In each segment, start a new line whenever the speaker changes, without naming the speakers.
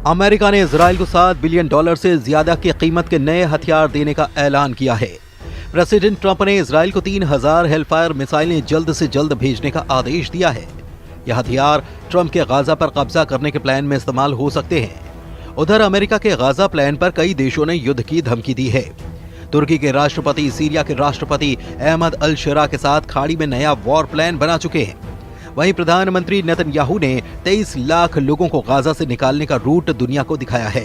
America ने Israel को $7 billion से ज्यादा की कीमत के नए हथियार देने का ऐलान किया है। प्रेसिडेंट ट्रंप ने इजराइल को 3000 हेलफायर मिसाइलें जल्द से जल्द भेजने का आदेश दिया है। यह हथियार ट्रंप के गाजा पर कब्जा करने के प्लान में इस्तेमाल हो सकते हैं। उधर अमेरिका के गाजा प्लान पर कई देशों ने युद्ध की धमकी दी है। तुर्की के राष्ट्रपति सीरिया के राष्ट्रपति अहमद अल शरा के साथ खाड़ी में नया वॉर प्लान बना चुके हैं। वहीं प्रधानमंत्री नेतन्याहू ने 23 लाख लोगों को गाजा से निकालने का रूट दुनिया को दिखाया है।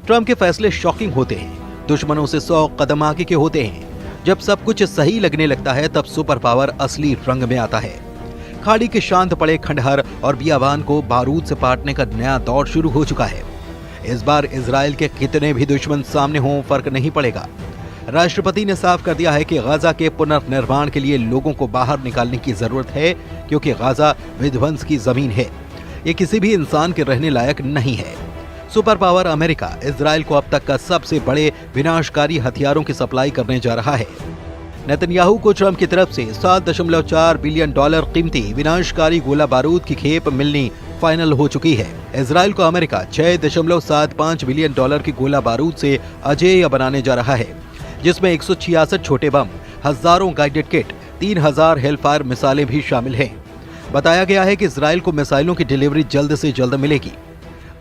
ट्रंप के फैसले शॉकिंग होते हैं, दुश्मनों से 100 कदम आगे के होते हैं। जब सब कुछ सही लगने लगता है तब सुपर पावर असली रंग में आता है। खाड़ी के शांत पड़े खंडहर और बियाबान को बारूद से पाटने का नया दौर शुरू हो चुका है। इस बार इजराइल के कितने भी दुश्मन सामने हों फर्क नहीं पड़ेगा। राष्ट्रपति ने साफ कर दिया है कि गाजा के पुनर्निर्माण के लिए लोगों को बाहर निकालने की जरूरत है, क्योंकि गाजा विध्वंस की जमीन है। ये किसी भी इंसान के रहने लायक नहीं है। सुपर पावर अमेरिका इजराइल को अब तक का सबसे बड़े विनाशकारी हथियारों की सप्लाई करने जा रहा है। नेतन्याहू को ट्रंप की तरफ से $7.4 बिलियन कीमती विनाशकारी गोला बारूद की खेप मिलनी फाइनल हो चुकी है। इजराइल को अमेरिका $6.75 बिलियन की गोला बारूद से अजेय बनाने जा रहा है, जिसमें 166 छोटे बम, हजारों गाइडेड किट, 3000 हेलफायर मिसाइलें भी शामिल हैं। बताया गया है कि इजराइल को मिसाइलों की डिलीवरी जल्द से जल्द मिलेगी।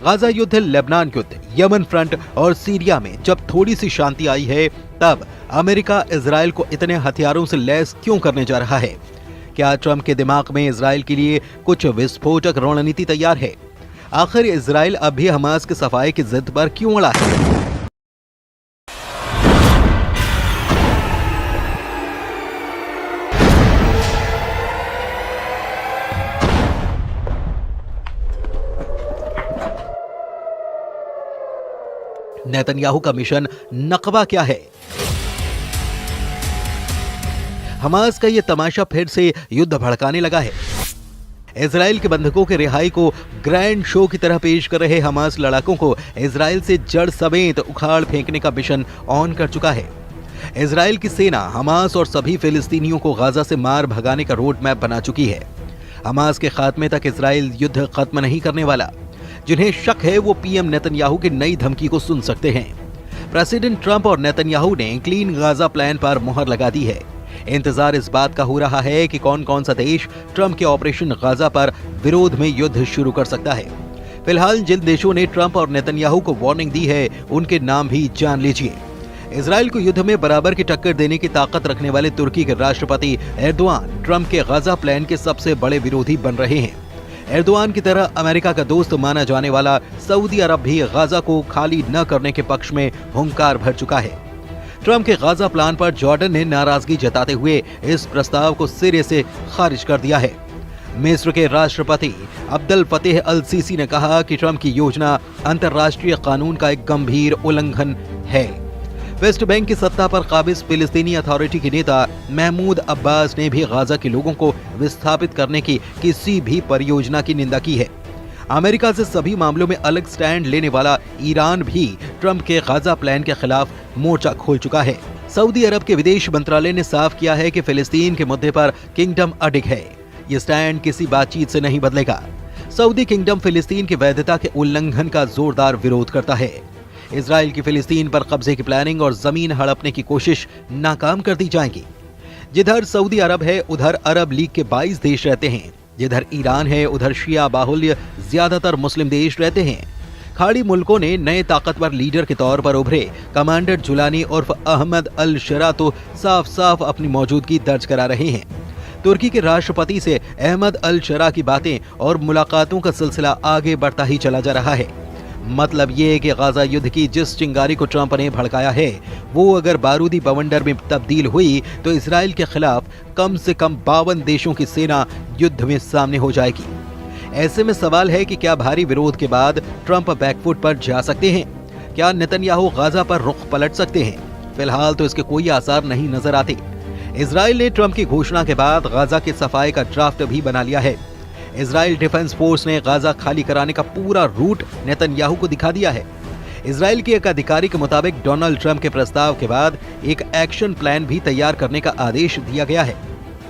गाजा युद्ध, लेबनान युद्ध, यमन फ्रंट और सीरिया में जब थोड़ी सी शांति आई है, तब अमेरिका इजराइल को इतने हथियारों से लैस क्यों करने जा रहा है? क्या ट्रंप के दिमाग में इजराइल के लिए कुछ विस्फोटक रणनीति तैयार है? आखिर इजराइल अब भी हमास के सफाई की जिद पर क्यों अड़ा है? नेतन्याहू का मिशन नकबा क्या है? हमास का यह तमाशा फिर से युद्ध भड़काने लगा है। इजराइल के बंधकों के रिहाई को ग्रैंड शो की तरह पेश कर रहे हमास लड़ाकों को इजराइल से जड़ समेत उखाड़ फेंकने का मिशन ऑन कर चुका है। इजराइल की सेना हमास और सभी फिलिस्तीनियों को गाजा से मार भगाने का रोड मैप बना चुकी है। हमास के खात्मे तक इजराइल युद्ध खत्म नहीं करने वाला। जिन्हें शक है वो पीएम नेतन्याहू की नई धमकी को सुन सकते हैं। प्रेसिडेंट ट्रंप और नेतन्याहू ने क्लीन गाजा प्लान पर मुहर लगा दी है। इंतजार इस बात का हो रहा है कि कौन कौन सा देश ट्रंप के ऑपरेशन गाजा पर विरोध में युद्ध शुरू कर सकता है। फिलहाल जिन देशों ने ट्रंप और नेतन्याहू को वार्निंग दी है, उनके नाम भी जान लीजिए। इजराइल को युद्ध में बराबर की टक्कर देने की ताकत रखने वाले तुर्की के राष्ट्रपति एर्दोआन ट्रंप के गाजा प्लान के सबसे बड़े विरोधी बन रहे हैं। एर्दोआन की तरह अमेरिका का दोस्त माना जाने वाला सऊदी अरब भी गाजा को खाली न करने के पक्ष में हुंकार भर चुका है। ट्रंप के गाजा प्लान पर जॉर्डन ने नाराजगी जताते हुए इस प्रस्ताव को सिरे से खारिज कर दिया है। मिस्र के राष्ट्रपति अब्दुल फतेह अल सीसी ने कहा कि ट्रंप की योजना अंतर्राष्ट्रीय कानून का एक गंभीर उल्लंघन है। वेस्ट बैंक की सत्ता पर काबिज फिलिस्तीनी अथॉरिटी के नेता महमूद अब्बास ने भी गाजा के लोगों को विस्थापित करने की किसी भी परियोजना की निंदा की है। अमेरिका से सभी मामलों में अलग स्टैंड लेने वाला ईरान भी ट्रंप के गाजा प्लान के खिलाफ मोर्चा खोल चुका है। सऊदी अरब के विदेश मंत्रालय ने साफ किया है कि फिलिस्तीन के मुद्दे पर किंगडम अडिग है। ये स्टैंड किसी बातचीत से नहीं बदलेगा। सऊदी किंगडम फिलिस्तीन की वैधता के उल्लंघन का जोरदार विरोध करता है। इजराइल की फिलिस्तीन पर कब्जे की प्लानिंग और जमीन हड़पने की कोशिश नाकाम कर दी जाएगी। जिधर सऊदी अरब है उधर अरब लीग के 22 देश रहते हैं। जिधर ईरान है उधर शिया बाहुल्य ज्यादातर मुस्लिम देश रहते हैं। खाड़ी मुल्कों ने नए ताकतवर लीडर के तौर पर उभरे कमांडर जुलानी उर्फ अहमद अल शरा तो साफ साफ अपनी मौजूदगी दर्ज करा रहे हैं। तुर्की के राष्ट्रपति से अहमद अल शरा की बातें और मुलाकातों का सिलसिला आगे बढ़ता ही चला जा रहा है। मतलब ये कि गाजा युद्ध की जिस चिंगारी को ट्रंप ने भड़काया है, वो अगर बारूदी बवंडर में तब्दील हुई तो इजराइल के खिलाफ कम से कम 52 देशों की सेना युद्ध में सामने हो जाएगी। ऐसे में सवाल है कि क्या भारी विरोध के बाद ट्रंप बैकफुट पर जा सकते हैं? क्या नेतन्याहू गाजा पर रुख पलट सकते हैं? फिलहाल तो इसके कोई आसार नहीं नजर आते। इजराइल ने ट्रंप की घोषणा के बाद गाजा के सफाई का ड्राफ्ट भी बना लिया है। इजराइल डिफेंस फोर्स ने गाजा खाली कराने का पूरा रूट नेतन्याहू को दिखा दिया है। इजराइल के एक अधिकारी के मुताबिक डोनाल्ड ट्रंप के प्रस्ताव के बाद एक एक्शन प्लान भी तैयार करने का आदेश दिया गया है।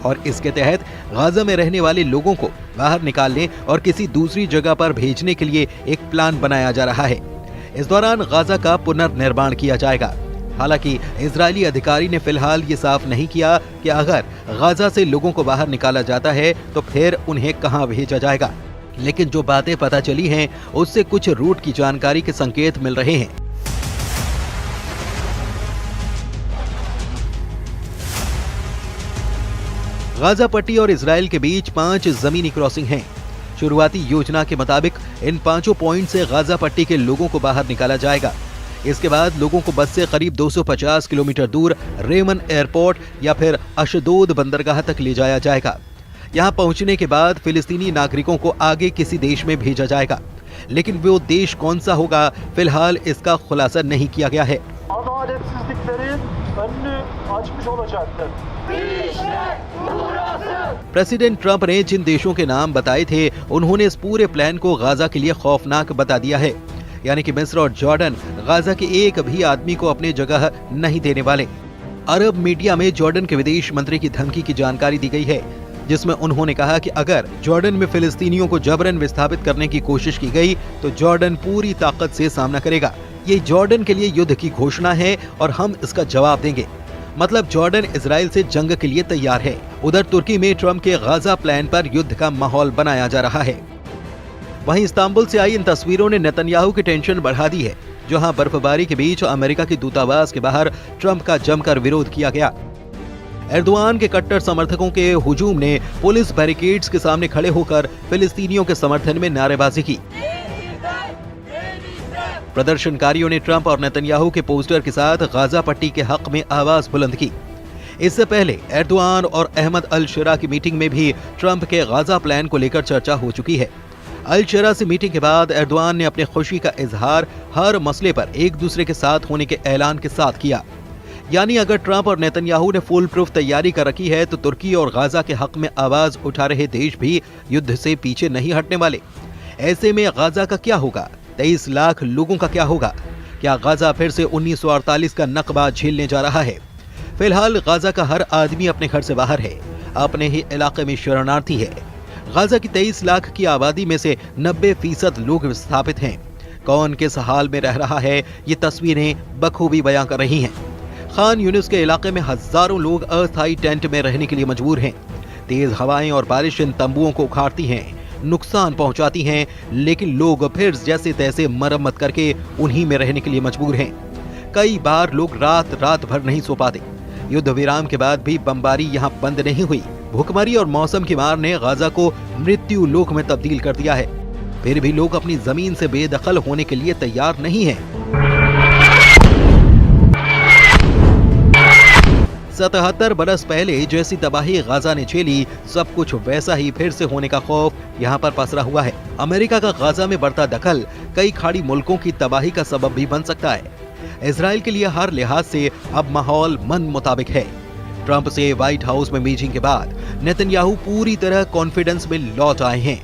और इसके तहत गाजा में रहने वाले लोगों को बाहर निकालने और किसी दूसरी जगह पर भेजने के लिए एक प्लान बनाया जा रहा है। इस दौरान गाजा का पुनर्निर्माण किया जाएगा। हालांकि इजरायली अधिकारी ने फिलहाल ये साफ नहीं किया कि अगर गाजा से लोगों को बाहर निकाला जाता है तो फिर उन्हें कहां भेजा जाएगा। लेकिन जो बातें पता चली हैं उससे कुछ रूट की जानकारी के संकेत मिल रहे हैं। गाजा पट्टी और इजराइल के बीच 5 जमीनी क्रॉसिंग हैं। शुरुआती योजना के मुताबिक इन 5 पॉइंट से गाजा पट्टी के लोगों को बाहर निकाला जाएगा। इसके बाद लोगों को बस से करीब 250 किलोमीटर दूर रेमन एयरपोर्ट या फिर अशदोद बंदरगाह तक ले जाया जाएगा। यहां पहुंचने के बाद फिलिस्तीनी नागरिकों को आगे किसी देश में भेजा जाएगा, लेकिन वो देश कौन सा होगा फिलहाल इसका खुलासा नहीं किया गया है। प्रेसिडेंट ट्रंप ने जिन देशों के नाम बताए थे उन्होंने इस पूरे प्लान को गाजा के लिए खौफनाक बता दिया है, यानी कि मिस्र और जॉर्डन गाजा के एक भी आदमी को अपनी जगह नहीं देने वाले। अरब मीडिया में जॉर्डन के विदेश मंत्री की धमकी की जानकारी दी गई है, जिसमें उन्होंने कहा कि अगर जॉर्डन में फिलिस्तीनियों को जबरन विस्थापित करने की कोशिश की गई तो जॉर्डन पूरी ताकत से सामना करेगा। ये जॉर्डन के लिए युद्ध की घोषणा है और हम इसका जवाब देंगे। मतलब जॉर्डन इजराइल से जंग के लिए तैयार है। उधर तुर्की में ट्रंप के गाजा प्लान पर युद्ध का माहौल बनाया जा रहा है। वहीं इस्तांबुल से आई इन तस्वीरों ने नेतन्याहू की टेंशन बढ़ा दी है, जहां बर्फबारी के बीच अमेरिका के दूतावास के बाहर ट्रंप का जमकर विरोध किया गया। एर्दोआन के कट्टर समर्थकों के हुजूम ने पुलिस बैरिकेड्स के सामने खड़े होकर फिलिस्तीनियों के समर्थन में नारेबाजी की। प्रदर्शनकारियों ने ट्रंप और नेतन्याहू के पोस्टर के साथ गाजा पट्टी के हक में आवाज बुलंद की। इससे पहले एर्दोआन और अहमद अल शेरा की मीटिंग में भी ट्रंप के गाजा प्लान को लेकर चर्चा हो चुकी है। अल शेरा से मीटिंग के बाद एर्दोआन ने अपनी खुशी का इजहार हर मसले पर एक दूसरे के साथ होने के ऐलान के साथ किया। यानी अगर ट्रंप और नेतन्याहू ने फुल प्रूफ तैयारी कर रखी है तो तुर्की और गाजा के हक में आवाज उठा रहे देश भी युद्ध से पीछे नहीं हटने वाले। ऐसे में गाजा का क्या होगा? 23 लाख लोगों का क्या होगा? क्या गाजा फिर से 1948 का नकबा झेलने जा रहा है? फिलहाल गाजा का हर आदमी अपने घर से बाहर है, अपने ही इलाके में शरणार्थी है। गाजा की 23 लाख की आबादी में से 90% लोग विस्थापित हैं। कौन किस हाल में रह रहा है ये तस्वीरें बखूबी बयां कर रही हैं। खान यूनिस के इलाके में हजारों लोग अस्थायी टेंट में रहने के लिए मजबूर हैं। तेज हवाएं और बारिश इन तंबुओं को उखाड़ती हैं, नुकसान पहुंचाती हैं, लेकिन लोग फिर जैसे तैसे मरम्मत करके उन्हीं में रहने के लिए मजबूर हैं। कई बार लोग रात भर नहीं सो पाते। युद्ध विराम के बाद भी बमबारी यहाँ बंद नहीं हुई। भूखमरी और मौसम की मार ने गाजा को मृत्यु लोक में तब्दील कर दिया है। फिर भी लोग अपनी जमीन से बेदखल होने के लिए तैयार नहीं हैं। 77 बरस पहले जैसी तबाही गाजा ने झेली, सब कुछ वैसा ही फिर से होने का खौफ यहाँ पर पसरा हुआ है। अमेरिका का गाजा में बढ़ता दखल कई खाड़ी मुल्कों की तबाही का सबब भी बन सकता है। इजराइल के लिए हर लिहाज से अब माहौल मन मुताबिक है। ट्रंप से व्हाइट हाउस में मीटिंग के बाद नेतन्याहू पूरी तरह कॉन्फिडेंस में लौट आए हैं।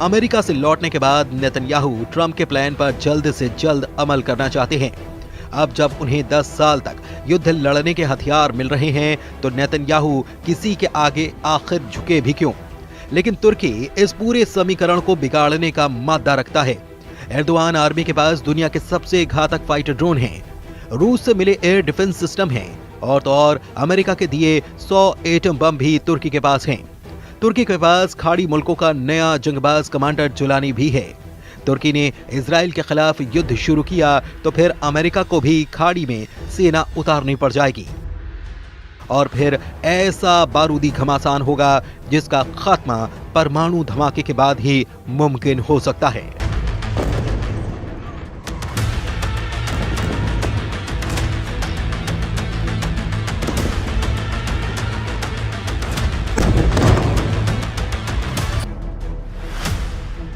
अमेरिका से लौटने के बाद नेतन्याहू ट्रंप के प्लान पर जल्द से जल्द अमल करना चाहते हैं। अब जब उन्हें 10 साल तक युद्ध लड़ने के हथियार मिल रहे हैं तो नेतन्याहू किसी के आगे आखिर झुके भी क्यों? लेकिन तुर्की इस पूरे समीकरण को बिगाड़ने का मादा रखता है। एर्दोआन आर्मी के पास दुनिया के सबसे घातक फाइटर ड्रोन हैं, रूस से मिले एयर डिफेंस सिस्टम हैं और तो और अमेरिका के दिए 100 एटम बम भी तुर्की के पास हैं। तुर्की के पास खाड़ी मुल्कों का नया जंगबाज कमांडर जुलानी भी है। तुर्की ने इजराइल के खिलाफ युद्ध शुरू किया तो फिर अमेरिका को भी खाड़ी में सेना उतारनी पड़ जाएगी और फिर ऐसा बारूदी घमासान होगा जिसका खात्मा परमाणु धमाके के बाद ही मुमकिन हो सकता है।